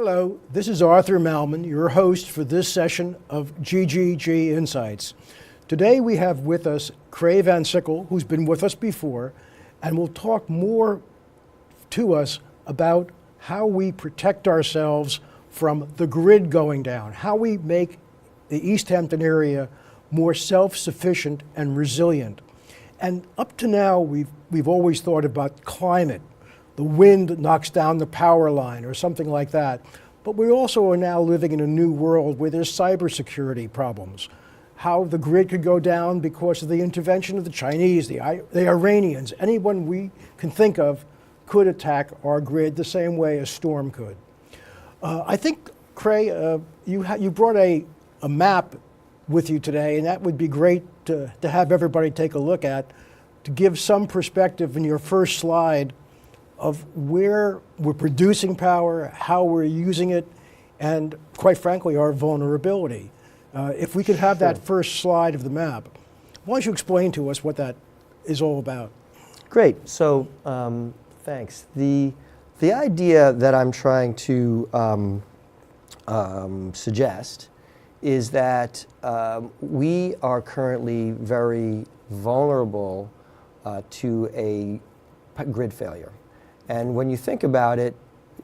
Hello, this is Arthur Malman, your host for this session of GGG Insights. Today we have with us Krae van Sickle, who's been with us before, and will talk more to us about how we protect ourselves from the grid going down, how we make the East Hampton area more self-sufficient and resilient. And up to now, we've always thought about climate. The wind knocks down the power line or something like that. But we also are now living in a new world where there's cybersecurity problems. How the grid could go down because of the intervention of the Chinese, the Iranians, anyone we can think of could attack our grid the same way a storm could. I think, Krae, you brought a map with you today, and that would be great to have everybody take a look at, to give some perspective in your first slide of where we're producing power, how we're using it, and quite frankly, our vulnerability. If we could have that first slide of the map, why don't you explain to us what that is all about? Great. So, thanks. The idea that I'm trying to suggest is that we are currently very vulnerable to a grid failure. And when you think about it,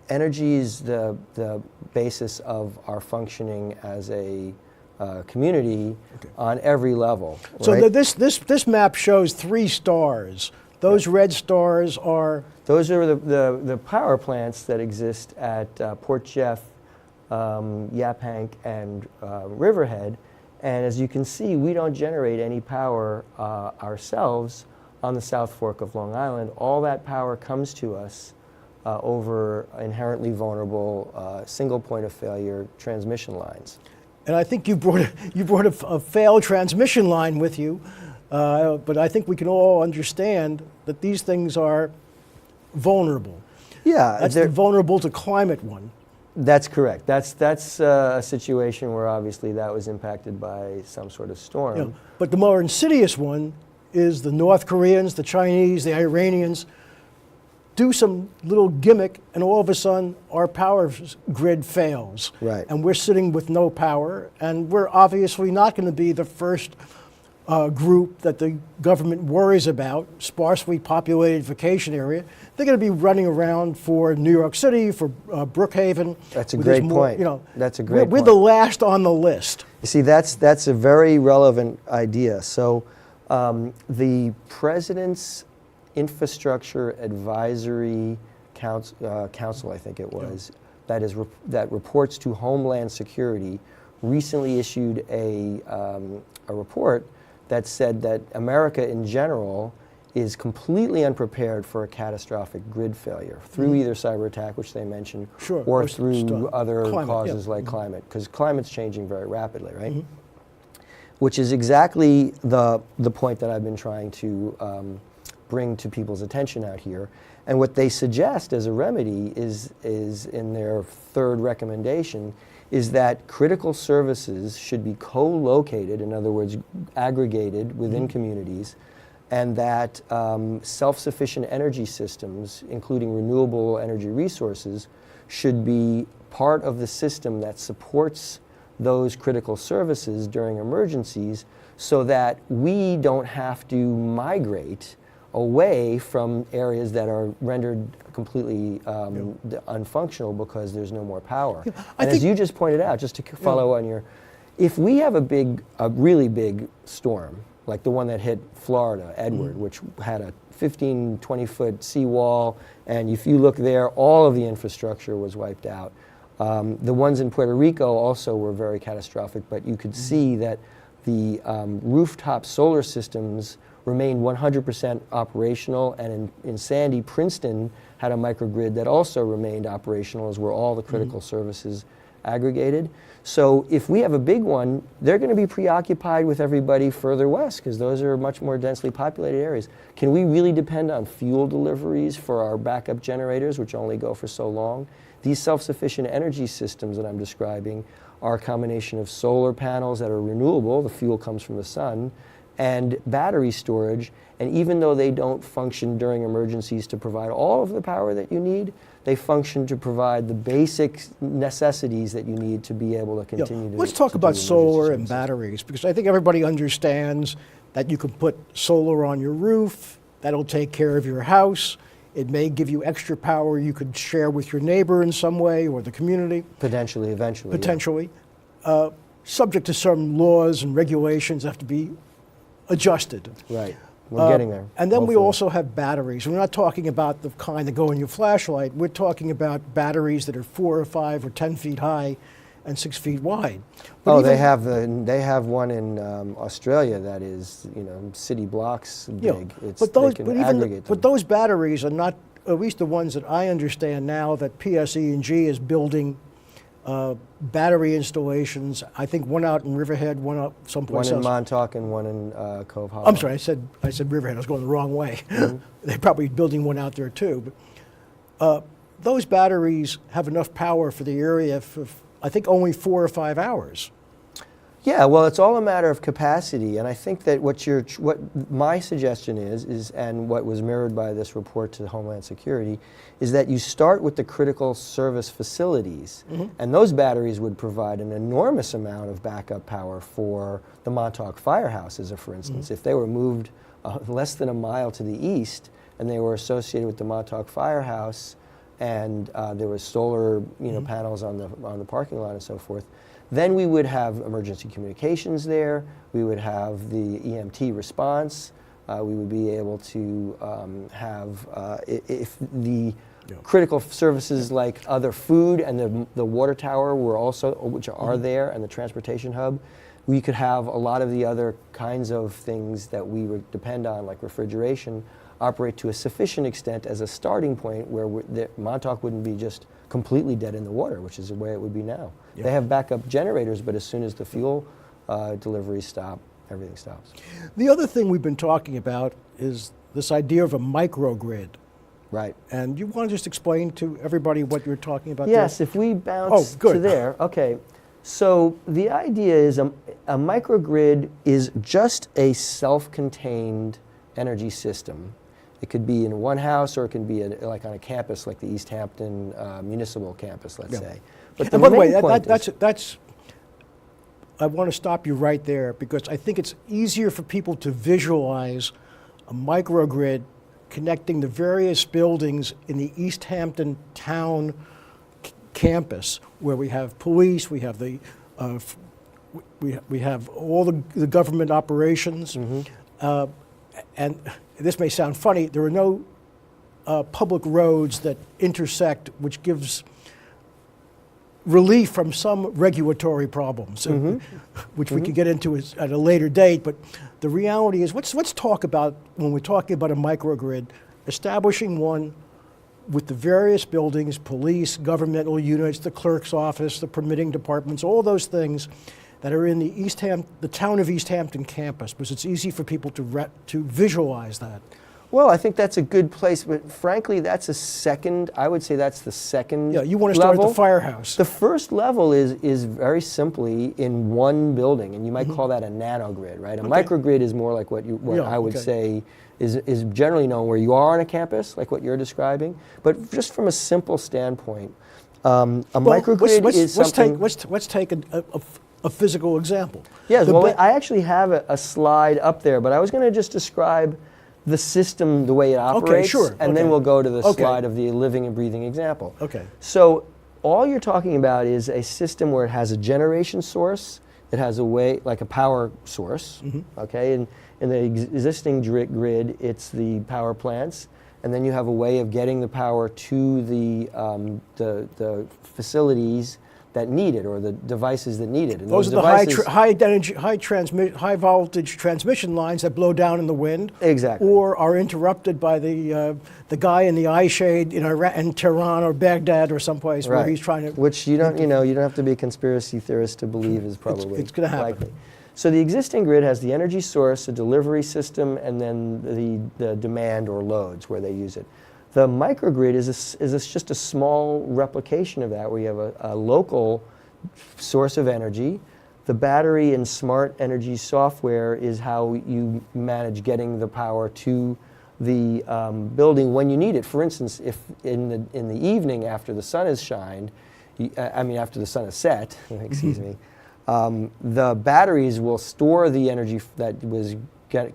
energy is the basis of our functioning as a community on every level. So right? this map shows 3 stars. Those red stars are? Those are the power plants that exist at Port Jeff, Yaphank, and Riverhead. And as you can see, we don't generate any power ourselves on the South Fork of Long Island. All that power comes to us over inherently vulnerable single point of failure transmission lines. And I think you brought a failed transmission line with you, but I think we can all understand that these things are vulnerable. Yeah, that's the vulnerable to climate one. That's correct. That's a situation where obviously that was impacted by some sort of storm. Yeah, but the more insidious one is the North Koreans, the Chinese, the Iranians do some little gimmick, and all of a sudden our power grid fails. Right. And we're sitting with no power, and we're obviously not going to be the first group that the government worries about, sparsely populated vacation area. They're going to be running around for New York City, for Brookhaven. That's a great point. You know, that's a great point. We're the last on the list. You see, that's a very relevant idea. So the President's Infrastructure Advisory Council, I think it was, that reports to Homeland Security, recently issued a report that said that America in general is completely unprepared for a catastrophic grid failure through either cyber attack, which they mentioned, or through other causes like climate, because climate's changing very rapidly, right? Which is exactly the point that I've been trying to bring to people's attention out here. And what they suggest as a remedy is in their third recommendation, is that critical services should be co-located, in other words, aggregated within communities, and that self-sufficient energy systems, including renewable energy resources, should be part of the system that supports those critical services during emergencies, so that we don't have to migrate away from areas that are rendered completely unfunctional because there's no more power. And as you just pointed out, just to follow on your, if we have a really big storm, like the one that hit Florida, Edward, which had a 15, 20-foot seawall, and if you look there, all of the infrastructure was wiped out. The ones in Puerto Rico also were very catastrophic, but you could see that the rooftop solar systems remained 100% operational, and in Sandy, Princeton had a microgrid that also remained operational, as were all the critical services aggregated. So if we have a big one, they're going to be preoccupied with everybody further west, because those are much more densely populated areas. Can we really depend on fuel deliveries for our backup generators, which only go for so long? These self-sufficient energy systems that I'm describing are a combination of solar panels that are renewable, the fuel comes from the sun, and battery storage. And even though they don't function during emergencies to provide all of the power that you need, They function to provide the basic necessities that you need to be able to Yeah. continue to. Let's talk to about do emergency solar and services. batteries, because I think everybody understands that you can put solar on your roof, that'll take care of your house. It may give you extra power you could share with your neighbor in some way or the community, Potentially, eventually. yeah. potentially. Subject to some laws and regulations that have to be adjusted. Right. We're getting there. And then we hopefully. also have batteries. We're not talking about the kind that go in your flashlight. We're talking about batteries that are 4 or 5 or 10 feet high and 6 feet wide. But Oh, even- they have one in Australia that is, city blocks big. Yeah, It's, but those, they can but even aggregate them. but those batteries are not, at least the ones that I understand now, that PSE&G is building battery installations. I think one out in Riverhead, one out One someplace in else. Montauk and one in Cove Hollow. I'm sorry, I said Riverhead. I was going the wrong way. They're probably building one out there too. But those batteries have enough power for the area for, I think, only 4 or 5 hours. Yeah, well, it's all a matter of capacity, and I think that what my suggestion is, and what was mirrored by this report to Homeland Security, is that you start with the critical service facilities, and those batteries would provide an enormous amount of backup power for the Montauk firehouses, for instance. If they were moved less than a mile to the east, and they were associated with the Montauk firehouse, and there was solar, panels on the parking lot and so forth. Then we would have emergency communications there. We would have the EMT response. We would be able to have, if the critical services like other food and the water tower were also, which are there, and the transportation hub, we could have a lot of the other kinds of things that we would depend on, like refrigeration, operate to a sufficient extent as a starting point where Montauk wouldn't be just completely dead in the water, which is the way it would be now. Yeah. They have backup generators, but as soon as the fuel deliveries stop, everything stops. The other thing we've been talking about is this idea of a microgrid. Right. And you want to just explain to everybody what you're talking about Yes, there? if we bounce good. to there, okay. So the idea is a microgrid is just a self-contained energy system. It could be in one house, or it can be like on a campus, like the East Hampton municipal campus, let's say. But the And by the way, main point is- that's, I want to stop you right there, because I think it's easier for people to visualize a microgrid connecting the various buildings in the East Hampton town campus, where we have police, we have the we have all the government operations, and this may sound funny. There are no public roads that intersect, which gives relief from some regulatory problems, which we could get into at a later date. But the reality is, let's talk about, when we're talking about a microgrid, establishing one with the various buildings, police, governmental units, the clerk's office, the permitting departments, all those things that are in the town of East Hampton campus, because it's easy for people to visualize that. Well, I think that's a good place, but frankly, I would say that's the second Yeah, you want to start level. at the firehouse. The first level is very simply in one building, and you might call that a nanogrid, right? A microgrid is more like what Yeah, I would okay. say is generally known where you are on a campus, like what you're describing. But just from a simple standpoint, microgrid is something. Let's take a physical example. Yes, The well, ba- I actually have a slide up there, but I was going to just describe the system, the way it operates, sure, and then okay. we'll go to the Okay. slide of the living and breathing example. Okay. So all you're talking about is a system where it has a generation source, it has a way, like a power source, okay? And in the existing grid, it's the power plants, and then you have a way of getting the power to the facilities that need it, or the devices that need it. And Those are the devices, high voltage transmission lines that blow down in the wind. Exactly. Or are interrupted by the guy in the eye shade in Tehran or Baghdad or someplace where right. he's trying to. Which you don't have to be a conspiracy theorist to believe is probably it's gonna happen. likely. So the existing grid has the energy source, a delivery system, and then the demand or loads where they use it. The microgrid is just a small replication of that, where you have a local source of energy. The battery and smart energy software is how you manage getting the power to the building when you need it. For instance, if in the evening after the sun has shined, after the sun has set, excuse me, the batteries will store the energy that was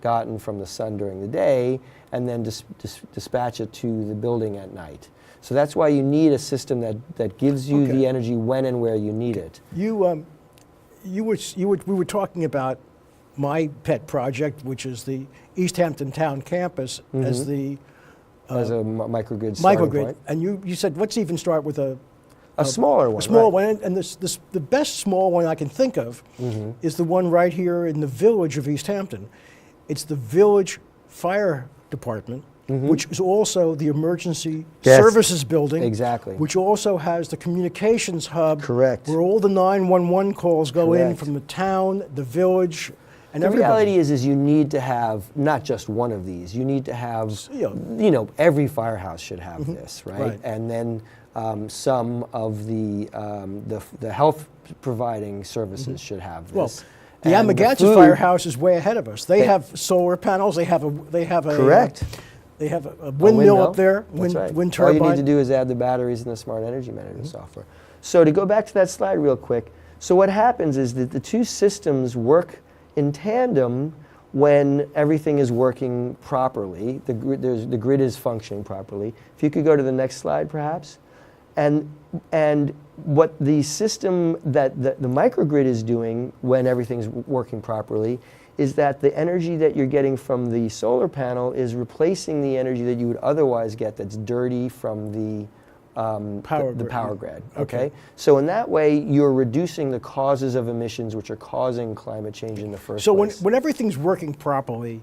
gotten from the sun during the day and then dispatch it to the building at night. So that's why you need a system that gives you the energy when and where you need it. We were talking about my pet project, which is the East Hampton Town Campus, as the as a microgrid starting point. And you said, let's even start with a smaller one. A small right. one, and the best small one I can think of is the one right here in the village of East Hampton. It's the Village Fire Department, which is also the Emergency Services Building. Exactly. Which also has the communications hub. Correct. Where all the 911 calls go in Correct. from the town, the village, and the every reality house. is you need to have not just one of these. You need to have, every firehouse should have this, right? And then some of the health providing services should have this. Well, the Amagansett Firehouse is way ahead of us. They have solar panels. They have a correct. They have a windmill up there, That's right. wind turbine. All you need to do is add the batteries and the smart energy management software. So to go back to that slide real quick, so what happens is that the two systems work in tandem when everything is working properly. The grid is functioning properly. If you could go to the next slide, perhaps. And what the system that the microgrid is doing when everything's working properly is that the energy that you're getting from the solar panel is replacing the energy that you would otherwise get that's dirty from the power grid. Okay? So in that way, you're reducing the causes of emissions which are causing climate change in the first place. So when everything's working properly,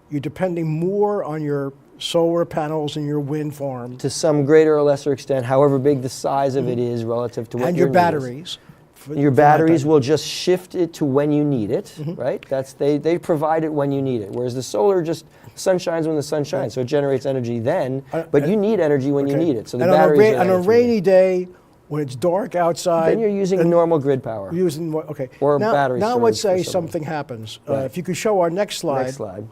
you're depending more on your solar panels and your wind farm. To some greater or lesser extent, however big the size of it is relative to what and your your batteries. Your batteries will just shift it to when you need it, right? They provide it when you need it. Whereas the solar sun shines when the sun shines, so it generates energy then, but you need energy when you need it. So the batteries on a rainy day, when it's dark outside, then you're using normal grid power. Or now, battery now let's say something something happens. Right. If you could show our next slide. Next slide.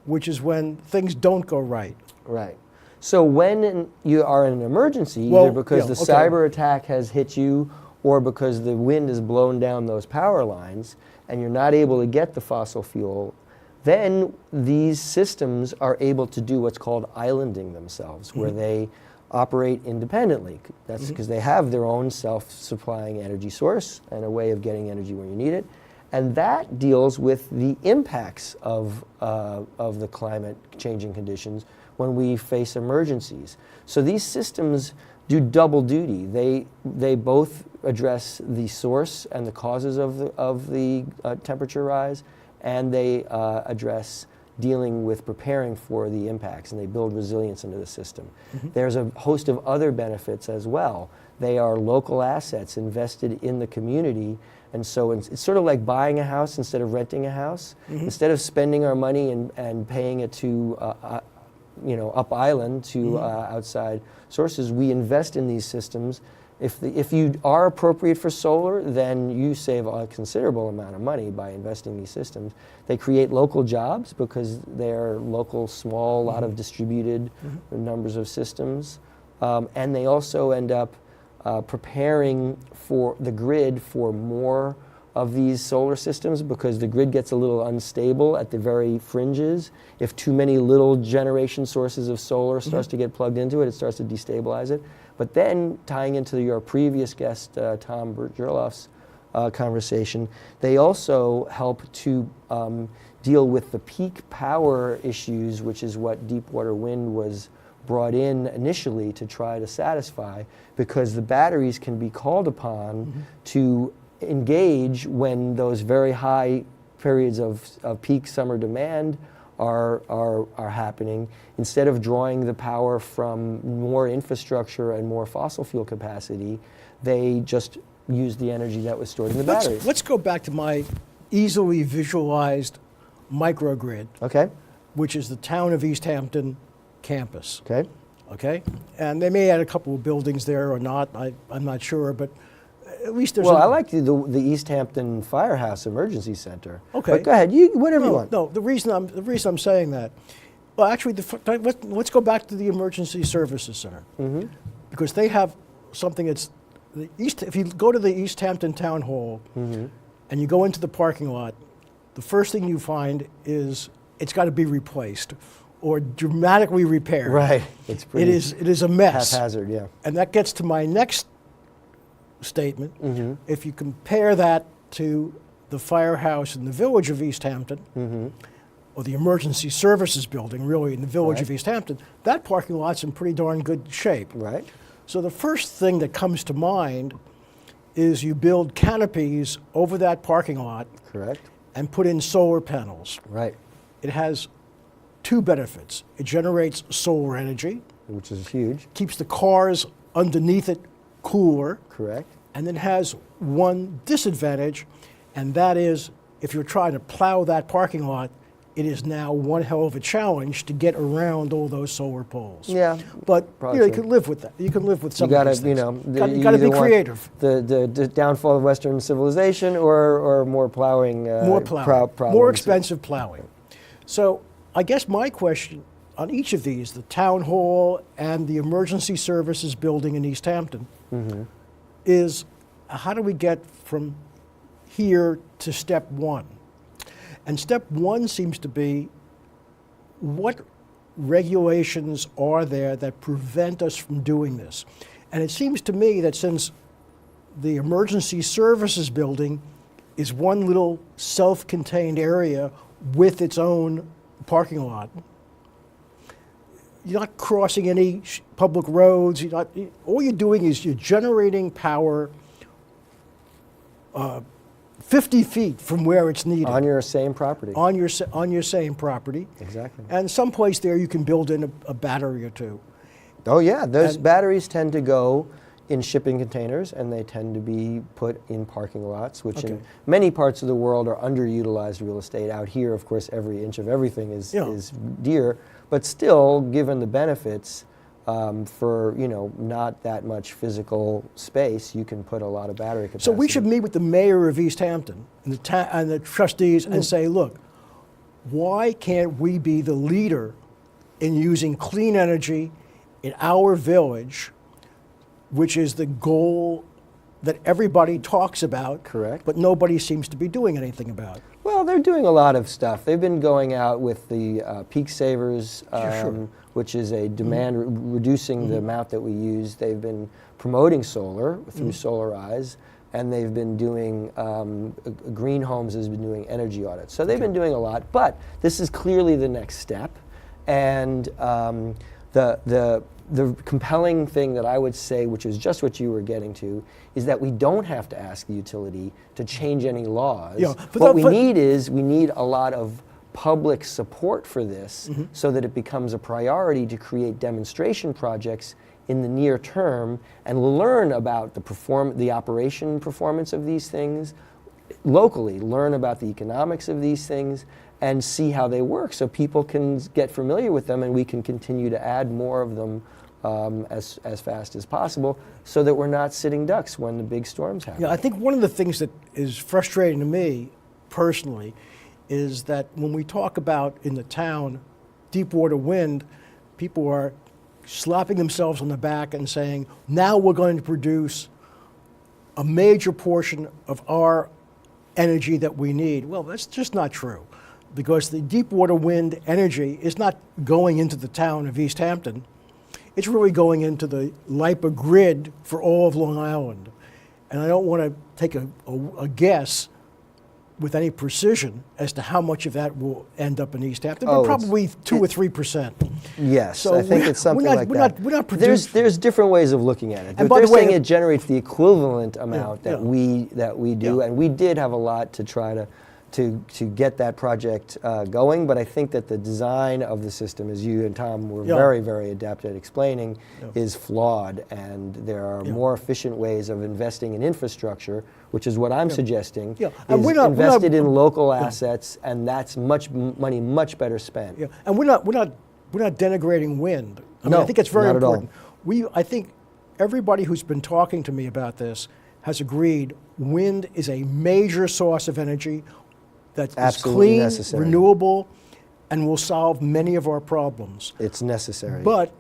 Which is when things don't go right. Right. So when you are in an emergency, either because the cyber attack has hit you or because the wind has blown down those power lines and you're not able to get the fossil fuel, then these systems are able to do what's called islanding themselves, where they operate independently. That's because they have their own self-supplying energy source and a way of getting energy when you need it. And that deals with the impacts of the climate changing conditions when we face emergencies. So these systems do double duty. They both address the source and the causes of the temperature rise, and they address dealing with preparing for the impacts, and they build resilience into the system. There's a host of other benefits as well. They are local assets invested in the community. And so it's sort of like buying a house instead of renting a house. Instead of spending our money and paying it to, up island to outside sources, we invest in these systems. If you are appropriate for solar, then you save a considerable amount of money by investing in these systems. They create local jobs because they're local, small, a lot of distributed numbers of systems. And they also end up preparing for the grid for more of these solar systems, because the grid gets a little unstable at the very fringes. If too many little generation sources of solar starts to get plugged into it, it starts to destabilize it. But then, tying into your previous guest, Tom Gerloff's conversation, they also help to deal with the peak power issues, which is what deep water wind was brought in initially to try to satisfy, because the batteries can be called upon to engage when those very high periods of peak summer demand are happening. Instead of drawing the power from more infrastructure and more fossil fuel capacity, they just use the energy that was stored in the batteries. Let's go back to my easily visualized microgrid, which is the town of East Hampton campus. Okay? And they may add a couple of buildings there or not, I'm not sure, but at least there's I like the East Hampton Firehouse Emergency Center. Okay. But go ahead, whatever you want. No, the reason I'm saying that Well, actually, let's go back to the Emergency Services Center. Mm-hmm. Because they have something that's, if you go to the East Hampton Town Hall Mm-hmm. and you go into the parking lot, the first thing you find is it's got to be replaced or dramatically repaired. Right. It's pretty It is a mess. haphazard, yeah. And that gets to my next statement. Mm-hmm. If you compare that to the firehouse in the village of East Hampton, Mm-hmm. or the emergency services building, really, in the village of Right. East Hampton, that parking lot's in pretty darn good shape. Right. So the first thing that comes to mind is you build canopies over that parking lot Correct. and put in solar panels. Right. It has two benefits. It generates solar energy, Which is huge. keeps the cars underneath it cooler, Correct. and then has one disadvantage, and that is if you're trying to plow that parking lot, it is now one hell of a challenge to get around all those solar poles. Yeah. But probably you true. can live with that. You can live with some You of gotta, these things. you Got to be either want creative. The downfall of Western civilization or more plowing. More plowing, problems. more expensive plowing. So I guess my question on each of these, the town hall and the emergency services building in East Hampton, Mm-hmm. is how do we get from here to step one? And step one seems to be what regulations are there that prevent us from doing this? And it seems to me that since the emergency services building is one little self-contained area with its own parking lot, you're not crossing any public roads. All you're doing is you're generating power 50 feet from where it's needed. On your same property. On your same property. Exactly. And someplace there you can build in a battery or two. Oh yeah, those And- batteries tend to go in shipping containers, and they tend to be put in parking lots, which in Okay. many parts of the world are underutilized real estate. Out here, of course, every inch of everything Yeah. is dear, but still, given the benefits, for not that much physical space, you can put a lot of battery capacity. So we should meet with the mayor of East Hampton and the trustees and say, look, why can't we be the leader in using clean energy in our village, which is the goal that everybody talks about, Correct. but nobody seems to be doing anything about? Well, they're doing a lot of stuff. They've been going out with the peak savers, Sure. which is a demand reducing the amount that we use. They've been promoting solar through Solarize, and they've been doing Green Homes has been doing energy audits. So they've been doing a lot, but this is clearly the next step, and the compelling thing that I would say, which is just what you were getting to, is that we don't have to ask the utility to change any laws. Yeah, but What that- we but- need a lot of public support for this so that it becomes a priority to create demonstration projects in the near term and learn about the operation performance of these things locally, learn about the economics of these things, and see how they work so people can get familiar with them and we can continue to add more of them as fast as possible so that we're not sitting ducks when the big storms happen. Yeah, I think one of the things that is frustrating to me personally is that when we talk about in the town deep water wind, people are slapping themselves on the back and saying, now we're going to produce a major portion of our energy that we need. Well, that's just not true, because the deep water wind energy is not going into the town of East Hampton. It's really going into the LIPA grid for all of Long Island. And I don't want to take a guess with any precision as to how much of that will end up in East Hampton, but probably 2 or 3%. Yes, So I think it's something like that. We're not producing. There's different ways of looking at it. And But by they're the way, saying it generates the equivalent amount that yeah. we do, Yeah. and we did have a lot to try to get that project going. But I think that the design of the system, as you and Tom were Yeah. very, very adept at explaining, Yeah. is flawed, and there are Yeah. more efficient ways of investing in infrastructure, which is what I'm suggesting. Yeah. And Is we're not- invested in local assets, and that's money much better spent. Yeah, and we're not denigrating wind. I mean, No, I think it's very not at all. important. I think everybody who's been talking to me about this has agreed wind is a major source of energy that's Absolutely clean, necessary. renewable, and will solve many of our problems. It's necessary. But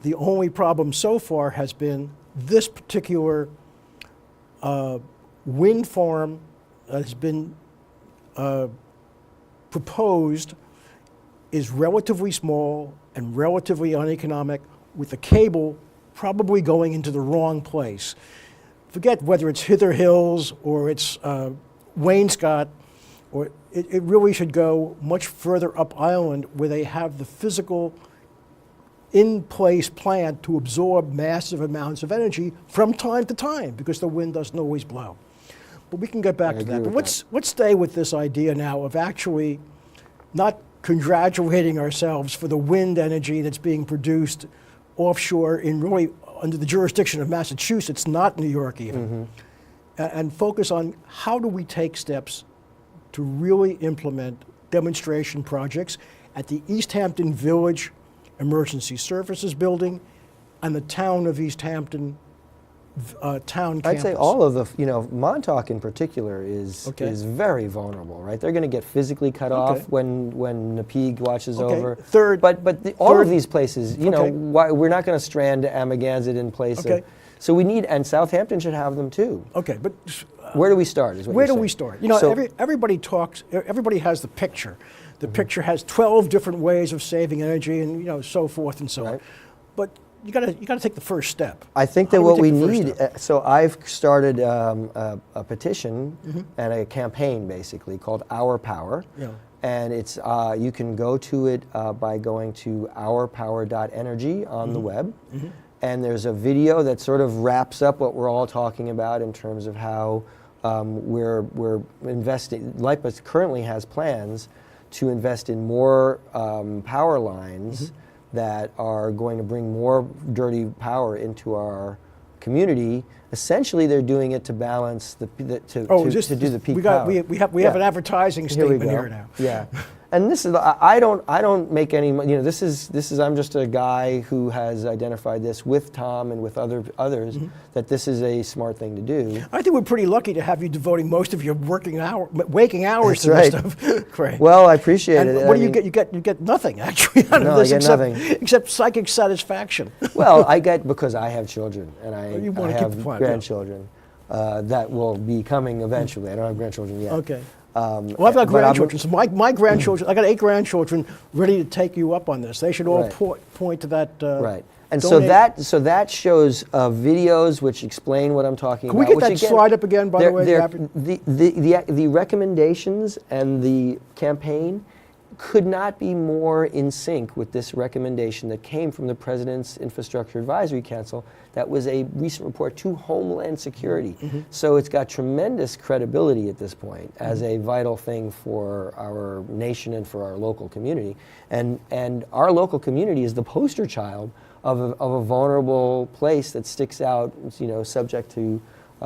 the only problem so far has been this particular wind farm that has been proposed is relatively small and relatively uneconomic, with the cable probably going into the wrong place. Forget whether it's Hither Hills or it's Wainscott, or it really should go much further up island where they have the physical in-place plant to absorb massive amounts of energy from time to time, because the wind doesn't always blow. But we can get back to that. But let's stay with this idea now of actually not congratulating ourselves for the wind energy that's being produced offshore in really under the jurisdiction of Massachusetts, not New York even, and focus on how do we take steps to really implement demonstration projects at the East Hampton Village Emergency Services Building and the town of East Hampton town campus. I'd say all of the, Montauk in particular is very vulnerable, right? They're going to get physically cut off when Napeague watches over. All of these places, we're not going to strand Amagansett in place of. So we need, and Southampton should have them too. Okay, but where do we start? Is what where do we start? Everybody talks. Everybody has the picture. The picture has 12 different ways of saving energy, and so forth and so on. But you got to take the first step. I think that what we need. So I've started a petition and a campaign basically called Our Power, and it's you can go to it by going to ourpower.energy on the web, and there's a video that sort of wraps up what we're all talking about in terms of how we're investing. LIPA currently has plans to invest in more power lines that are going to bring more dirty power into our community. Essentially, they're doing it to balance to do the peak power. We have an advertising statement here now. Yeah. And this is, I don't make any, this is, I'm just a guy who has identified this with Tom and with others, that this is a smart thing to do. I think we're pretty lucky to have you devoting most of your waking hours to this stuff, Krae. Well, I appreciate it. What do you get? You get nothing actually out of this, except psychic satisfaction. Well, I get, because I have children and I have grandchildren that will be coming eventually. I don't have grandchildren yet. Okay. Well, I've got grandchildren. So my grandchildren, I got 8 grandchildren ready to take you up on this. They should all point to that. Right. And so that shows videos which explain what I'm talking about. Can we get that slide up again, by the way? The recommendations and the campaign could not be more in sync with this recommendation that came from the President's Infrastructure Advisory Council. That was a recent report to Homeland Security. So it's got tremendous credibility at this point as a vital thing for our nation and for our local community. And our local community is the poster child of a vulnerable place that sticks out, subject to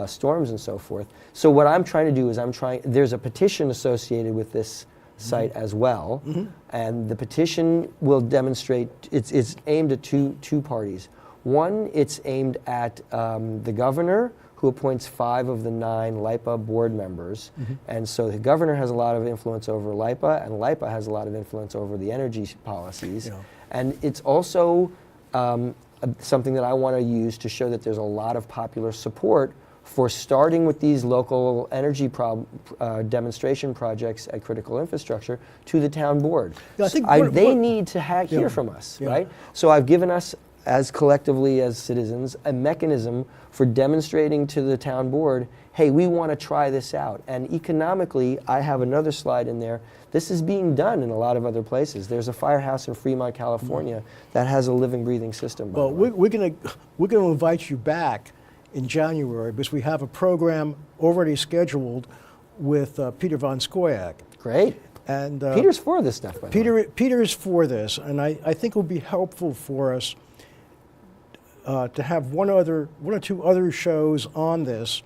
storms and so forth. So what I'm trying to do is there's a petition associated with this site as well, and the petition will demonstrate, it's aimed at two parties. One, it's aimed at the governor, who appoints 5 of the 9 LIPA board members, and so the governor has a lot of influence over LIPA, and LIPA has a lot of influence over the energy policies, and it's also something that I want to use to show that there's a lot of popular support for starting with these local energy demonstration projects at critical infrastructure to the town board. They need to hear from us, right? So I've given us, as collectively as citizens, a mechanism for demonstrating to the town board, hey, we want to try this out. And economically, I have another slide in there. This is being done in a lot of other places. There's a firehouse in Fremont, California that has a living, breathing system. Well, we're going to invite you back in January, because we have a program already scheduled with Peter von Skoyak. Great. And Peter's for this stuff, by the way. Peter's for this, and I think it would be helpful for us to have one or two other shows on this.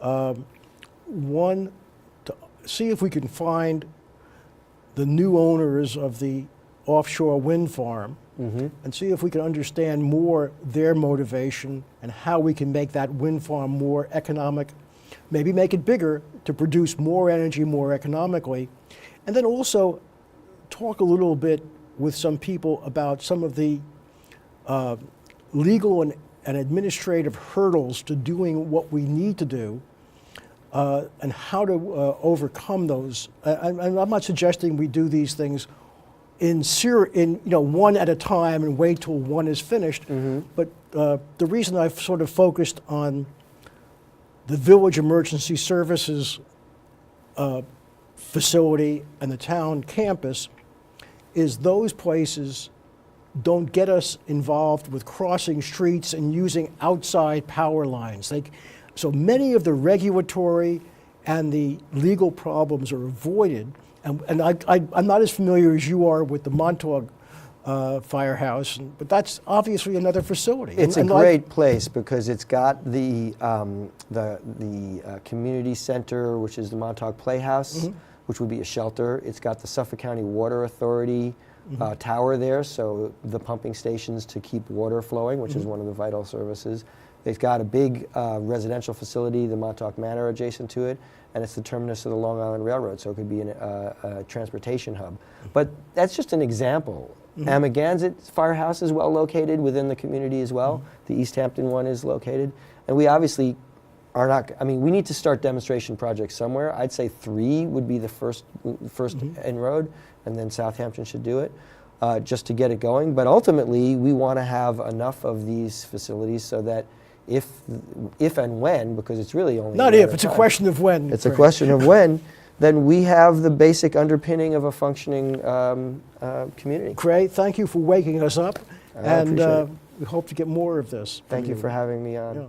One, to see if we can find the new owners of the offshore wind farm, and see if we can understand more their motivation and how we can make that wind farm more economic, maybe make it bigger to produce more energy more economically, and then also talk a little bit with some people about some of the legal and administrative hurdles to doing what we need to do, and how to overcome those. And I'm not suggesting we do these things in one at a time and wait till one is finished. But the reason I've sort of focused on the Village Emergency Services facility and the town campus is those places don't get us involved with crossing streets and using outside power lines. So many of the regulatory and the legal problems are avoided. And I'm not as familiar as you are with the Montauk firehouse, but that's obviously another facility. It's a great place because it's got the community center, which is the Montauk Playhouse, which would be a shelter. It's got the Suffolk County Water Authority tower there, so the pumping stations to keep water flowing, which is one of the vital services. They've got a big residential facility, the Montauk Manor, adjacent to it, and it's the terminus of the Long Island Railroad, so it could be a transportation hub. But that's just an example. Amagansett Firehouse is well located within the community as well. The East Hampton one is located. And we obviously are not, we need to start demonstration projects somewhere. I'd say 3 would be the first inroad, and then Southampton should do it, just to get it going. But ultimately, we want to have enough of these facilities so that if and when, because it's really only not if, it's a question of when. It's a question of when, then we have the basic underpinning of a functioning community. Krae, thank you for waking us up, I appreciate it. We hope to get more of this. Thank you for having me on. Yeah.